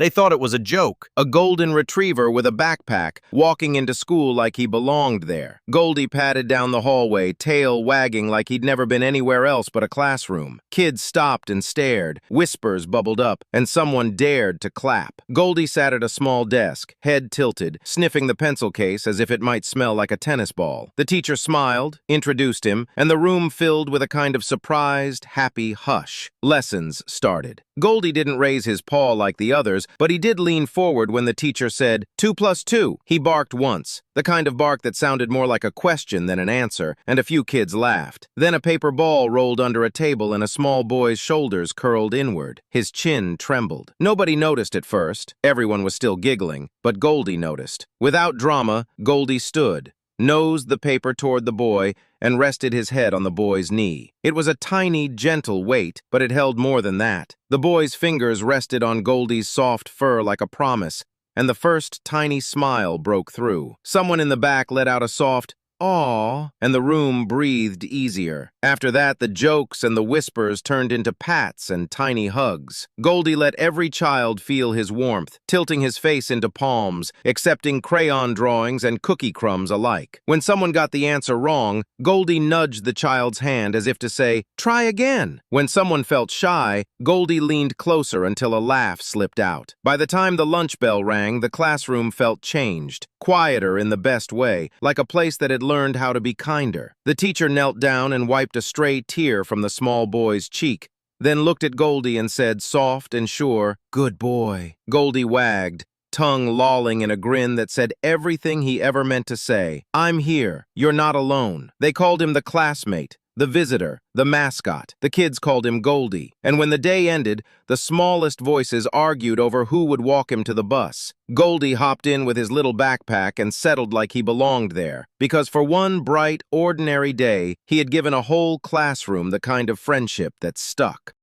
They thought it was a joke, a golden retriever with a backpack, walking into school like he belonged there. Goldie padded down the hallway, tail wagging like he'd never been anywhere else but a classroom. Kids stopped and stared, whispers bubbled up, and someone dared to clap. Goldie sat at a small desk, head tilted, sniffing the pencil case as if it might smell like a tennis ball. The teacher smiled, introduced him, and the room filled with a kind of surprised, happy hush. Lessons started. Goldie didn't raise his paw like the others, but he did lean forward when the teacher said, 2 plus 2. He barked once, the kind of bark that sounded more like a question than an answer, and a few kids laughed. Then a paper ball rolled under a table and a small boy's shoulders curled inward. His chin trembled. Nobody noticed at first. Everyone was still giggling, but Goldie noticed. Without drama, Goldie stood, nosed the paper toward the boy, and rested his head on the boy's knee. It was a tiny, gentle weight, but it held more than that. The boy's fingers rested on Goldie's soft fur like a promise, and the first tiny smile broke through. Someone in the back let out a soft, "Aw," and the room breathed easier. After that, the jokes and the whispers turned into pats and tiny hugs. Goldie let every child feel his warmth, tilting his face into palms, accepting crayon drawings and cookie crumbs alike. When someone got the answer wrong, Goldie nudged the child's hand as if to say, "Try again." When someone felt shy, Goldie leaned closer until a laugh slipped out. By the time the lunch bell rang, the classroom felt changed, quieter in the best way, like a place that had learned how to be kinder. The teacher knelt down and wiped a stray tear from the small boy's cheek, then looked at Goldie and said, soft and sure, "Good boy." Goldie wagged, tongue lolling in a grin that said everything he ever meant to say. "I'm here. You're not alone." They called him the classmate, the visitor, the mascot. The kids called him Goldie. And when the day ended, the smallest voices argued over who would walk him to the bus. Goldie hopped in with his little backpack and settled like he belonged there, because for one bright, ordinary day, he had given a whole classroom the kind of friendship that stuck.